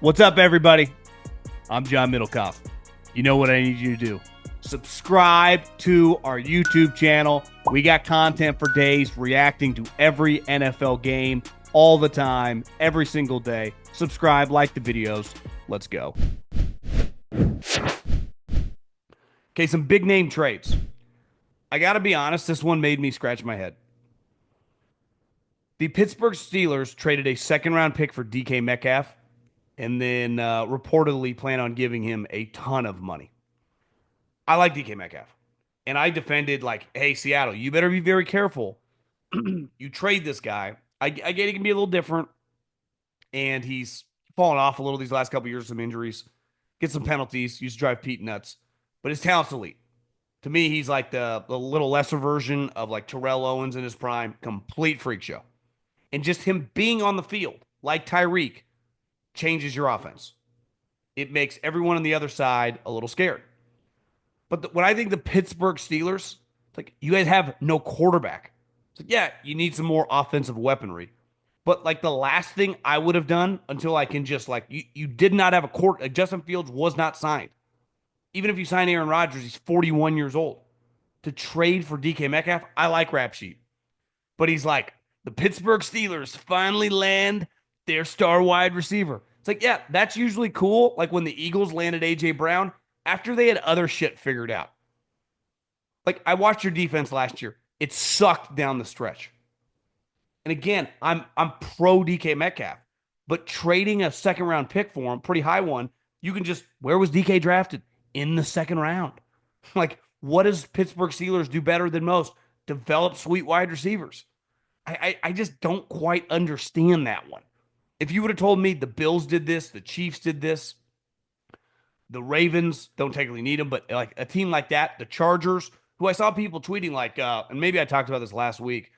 What's up, everybody? I'm John Middlekauff. You know what I need you to do. Subscribe to our YouTube channel. We got content for days reacting to every NFL game all the time, every single day. Subscribe, like the videos. Let's go. Okay, some big name trades. I got to be honest, this one made me scratch my head. The Pittsburgh Steelers traded a second-round pick for DK Metcalf and then reportedly plan on giving him a ton of money. I like DK Metcalf. And I defended, like, hey, Seattle, you better be very careful. You trade this guy. I get he can be a little different. And he's fallen off a little these last couple of years, some injuries. Get some penalties. Used to drive Pete nuts. But his talent's elite. To me, he's like the little lesser version of like Terrell Owens in his prime. Complete freak show. And just him being on the field, like Tyreek, changes your offense. It makes everyone on the other side a little scared. But when I think the Pittsburgh Steelers, it's like, you guys have no quarterback. It's like, yeah, you need some more offensive weaponry. But like the last thing I would have done until I can just like, you did not have a court. Like Justin Fields was not signed. Even if you sign Aaron Rodgers, he's 41 years old. To trade for DK Metcalf, I like rap sheet. But he's like, the Pittsburgh Steelers finally land their star wide receiver. It's like, yeah, that's usually cool. Like when the Eagles landed A.J. Brown after they had other shit figured out. Like I watched your defense last year. It sucked down the stretch. And again, I'm pro DK Metcalf. But trading a second round pick for him, pretty high one, you can just, where was DK drafted? In the second round. Like, what does Pittsburgh Steelers do better than most? Develop sweet wide receivers. I just don't quite understand that one. If you would have told me the Bills did this, the Chiefs did this, the Ravens don't technically need them, but like a team like that, the Chargers, who I saw people tweeting like, and maybe I talked about this last week,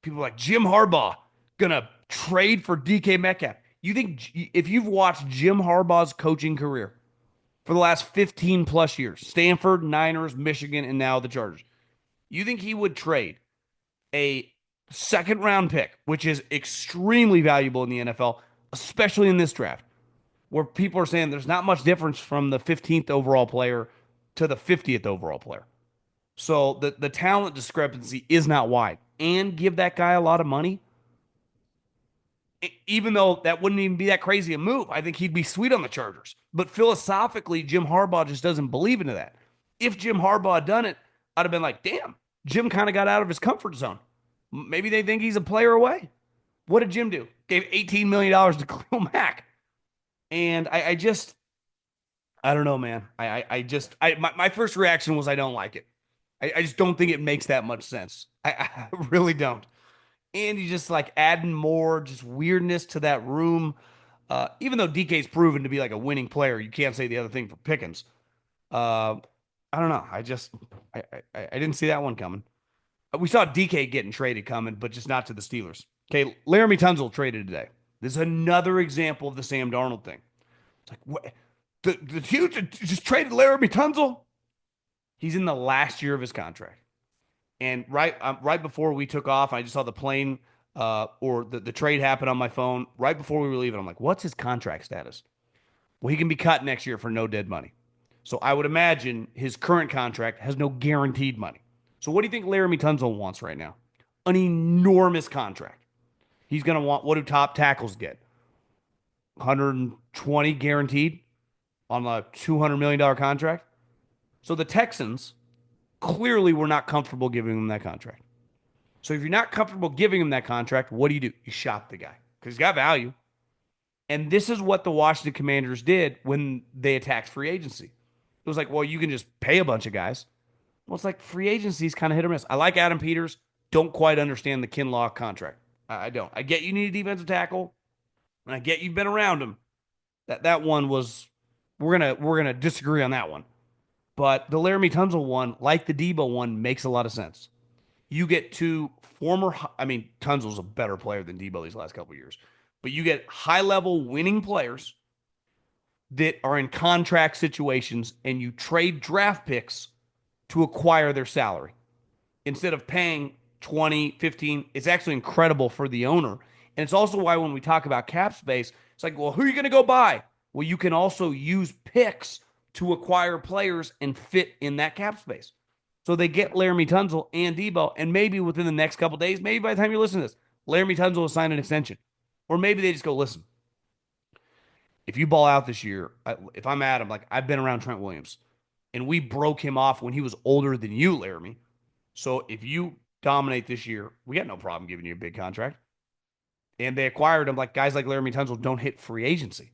people like Jim Harbaugh gonna trade for DK Metcalf. You think if you've watched Jim Harbaugh's coaching career for the last 15 plus years, Stanford, Niners, Michigan, and now the Chargers, you think he would trade a second round pick, which is extremely valuable in the NFL, especially in this draft, where people are saying there's not much difference from the 15th overall player to the 50th overall player. So the talent discrepancy is not wide. And give that guy a lot of money, even though that wouldn't even be that crazy a move. I think he'd be sweet on the Chargers. But philosophically, Jim Harbaugh just doesn't believe into that. If Jim Harbaugh had done it, I'd have been like, damn, Jim kind of got out of his comfort zone. Maybe they think he's a player away. What did Jim do? Gave $18 million to Khalil Mack. And I don't know, man. My first reaction was I don't like it. I just don't think it makes that much sense. I really don't. And you just like adding more just weirdness to that room. Even though DK's proven to be like a winning player, you can't say the other thing for Pickens. I don't know. I didn't see that one coming. We saw DK getting traded coming, but just not to the Steelers. Okay, Laremy Tunsil traded today. This is another example of the Sam Darnold thing. It's like, what? The Hughes just traded Laremy Tunsil? He's in the last year of his contract. And right before we took off, I just saw the plane or the trade happen on my phone. Right before we were leaving, I'm like, what's his contract status? Well, he can be cut next year for no dead money. So I would imagine his current contract has no guaranteed money. So what do you think Laremy Tunsil wants right now? An enormous contract. He's going to want, what do top tackles get? 120 guaranteed on a $200 million contract? So the Texans clearly were not comfortable giving him that contract. So if you're not comfortable giving him that contract, what do? You shop the guy because he's got value. And this is what the Washington Commanders did when they attacked free agency. It was like, well, you can just pay a bunch of guys. Well, it's like free agency is kind of hit or miss. I like Adam Peters. Don't quite understand the Kinlaw contract. I don't. I get you need a defensive tackle, and I get you've been around him. That one was we're gonna disagree on that one. But the Laremy Tunsil one, like the Debo one, makes a lot of sense. You get two former, Tunsil's a better player than Debo these last couple of years. But you get high-level winning players that are in contract situations, and you trade draft picks to acquire their salary. Instead of paying 20, 15, it's actually incredible for the owner. And it's also why when we talk about cap space, it's like, well, who are you going to go buy? Well, you can also use picks to acquire players and fit in that cap space. So they get Laremy Tunsil and Debo, and maybe within the next couple days, maybe by the time you're listening to this, Laremy Tunsil will sign an extension. Or maybe they just go, listen, if you ball out this year, if I'm Adam, like I've been around Trent Williams, and we broke him off when he was older than you, Laremy. So if you dominate this year, we got no problem giving you a big contract. And they acquired him like guys like Laremy Tunsil don't hit free agency.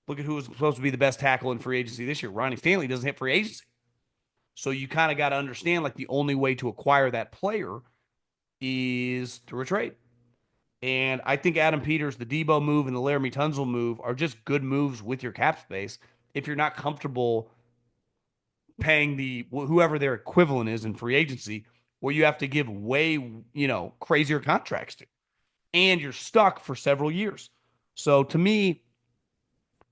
Look at who was supposed to be the best tackle in free agency this year. Ronnie Stanley doesn't hit free agency. So you kind of got to understand like the only way to acquire that player is through a trade. And I think Adam Peters, the Debo move, and the Laremy Tunsil move are just good moves with your cap space if you're not comfortable paying the whoever their equivalent is in free agency, where you have to give way, crazier contracts to. And you're stuck for several years. So to me,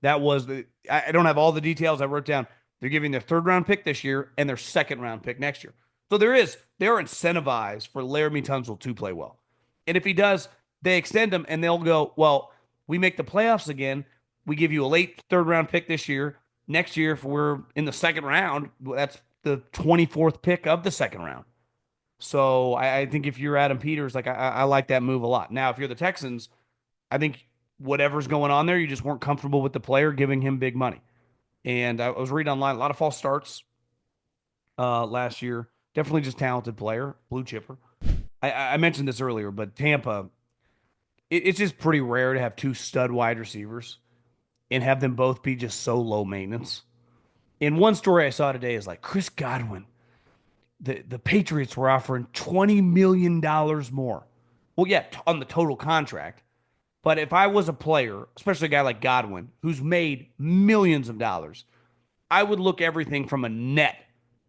that was I don't have all the details I wrote down. They're giving their third round pick this year and their second round pick next year. So they're incentivized for Laremy Tunsil to play well. And if he does, they extend him and they'll go, well, we make the playoffs again. We give you a late third round pick this year. Next year, if we're in the second round, that's the 24th pick of the second round. So I think if you're Adam Peters, like I like that move a lot. Now, if you're the Texans, I think whatever's going on there, you just weren't comfortable with the player giving him big money. And I was reading online, a lot of false starts last year. Definitely just talented player, blue chipper. I mentioned this earlier, but Tampa, it's just pretty rare to have two stud wide receivers and have them both be just so low maintenance. And one story I saw today is like Chris Godwin. The Patriots were offering $20 million more. Well, yeah, on the total contract. But if I was a player, especially a guy like Godwin, who's made millions of dollars, I would look everything from a net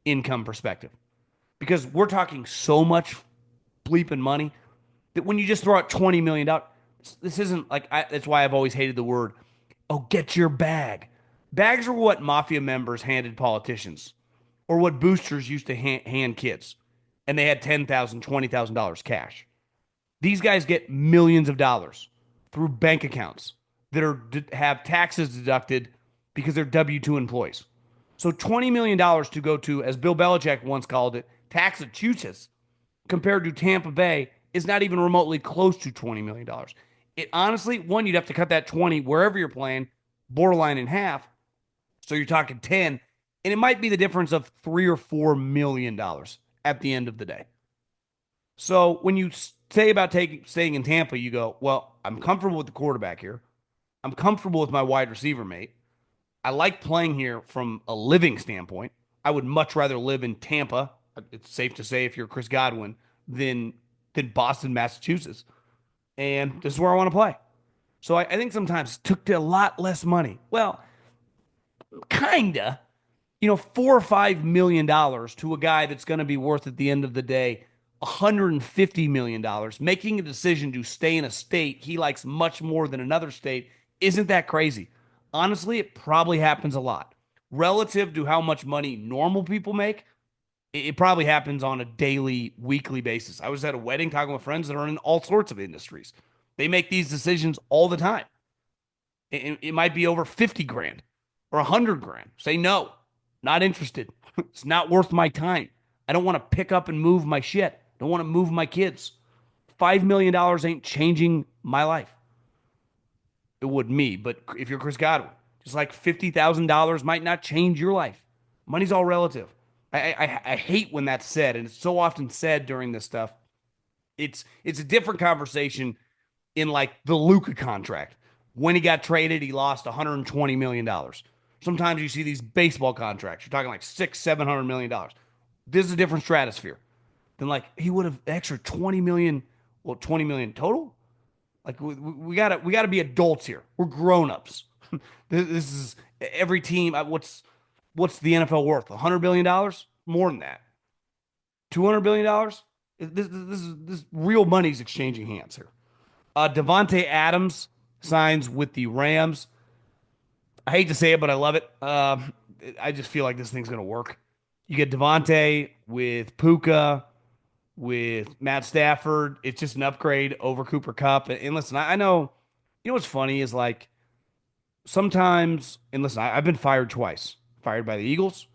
income perspective. Because we're talking so much bleeping money that when you just throw out $20 million, this isn't like, that's why I've always hated the word, oh, get your bag. Bags are what mafia members handed politicians or what boosters used to hand kids. And they had $10,000, $20,000 cash. These guys get millions of dollars through bank accounts that have taxes deducted because they're W-2 employees. So $20 million to go to, as Bill Belichick once called it, Taxachusetts, compared to Tampa Bay, is not even remotely close to $20 million. It honestly, one, you'd have to cut that 20 wherever you're playing, borderline in half. So you're talking 10, and it might be the difference of $3 or $4 million at the end of the day. So when you say about staying in Tampa, you go, well, I'm comfortable with the quarterback here. I'm comfortable with my wide receiver mate. I like playing here from a living standpoint. I would much rather live in Tampa. It's safe to say if you're Chris Godwin than Boston, Massachusetts. And this is where I want to play. So I think sometimes it took a lot less money. Well, kinda. $4 or $5 million to a guy that's going to be worth at the end of the day $150 million, making a decision to stay in a state he likes much more than another state, isn't that crazy? Honestly, it probably happens a lot. Relative to how much money normal people make, it probably happens on a daily, weekly basis. I was at a wedding talking with friends that are in all sorts of industries. They make these decisions all the time. It might be over 50 grand or 100 grand. Say no, not interested. It's not worth my time. I don't want to pick up and move my shit. I don't want to move my kids. $5 million ain't changing my life. It would me, but if you're Chris Godwin, just like $50,000 might not change your life. Money's all relative. I hate when that's said, and it's so often said during this stuff. It's a different conversation in like the Luka contract. When he got traded, he lost $120 million. Sometimes you see these baseball contracts. You're talking like $600-700 million. This is a different stratosphere than like he would have extra 20 million, well, 20 million total. Like we gotta be adults here. We're grown-ups. This is every team. What's the NFL worth? $100 billion? More than that. $200 billion? This real money's exchanging hands here. Davante Adams signs with the Rams. I hate to say it, but I love it. I just feel like this thing's going to work. You get Davante with Puka, with Matt Stafford. It's just an upgrade over Cooper Kupp. And listen, I know, what's funny is like, sometimes, and listen, I've been fired twice. Fired by the Eagles,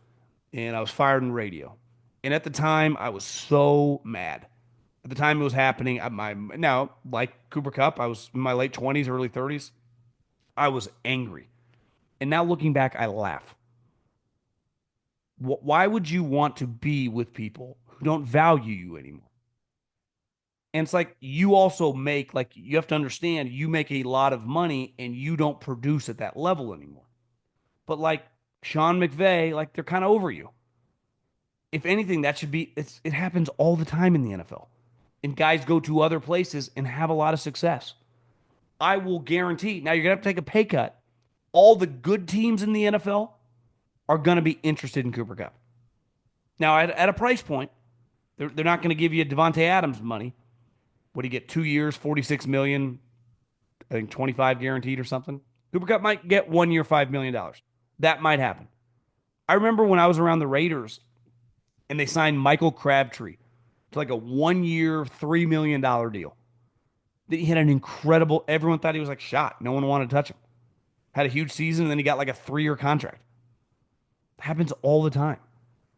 and I was fired in radio. And at the time, I was so mad. At the time it was happening, now like Cooper Kupp, I was in my late 20s, early 30s. I was angry, and now looking back, I laugh. Why would you want to be with people who don't value you anymore? And it's like you also make, like, you have to understand, you make a lot of money and you don't produce at that level anymore. But like Sean McVay, like they're kind of over you. If anything, that should be, it happens all the time in the NFL. And guys go to other places and have a lot of success. I will guarantee. Now you're gonna have to take a pay cut. All the good teams in the NFL are gonna be interested in Cooper Kupp. Now at a price point, they're not gonna give you Davante Adams money. What do you get? 2 years, 46 million, I think 25 guaranteed or something. Cooper Kupp might get 1 year, $5 million. That might happen. I remember when I was around the Raiders and they signed Michael Crabtree to like a 1 year, $3 million deal. He had an incredible, everyone thought he was like shot. No one wanted to touch him. Had a huge season, and then he got like a 3 year contract. It happens all the time.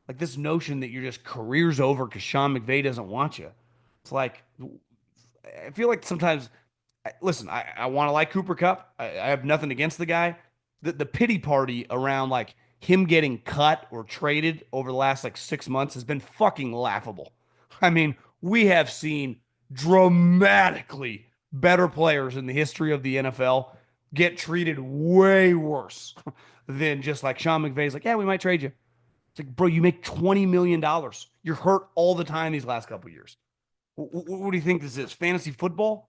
Like this notion that your just career's over because Sean McVay doesn't want you. It's like, I feel like sometimes, listen, I want to like Cooper Kupp. I have nothing against the guy. The pity party around like him getting cut or traded over the last like 6 months has been fucking laughable. I mean, we have seen dramatically better players in the history of the NFL get treated way worse than just like Sean McVay's like, yeah, we might trade you. It's like, bro, you make $20 million. You're hurt all the time these last couple of years. What do you think this is? Fantasy football?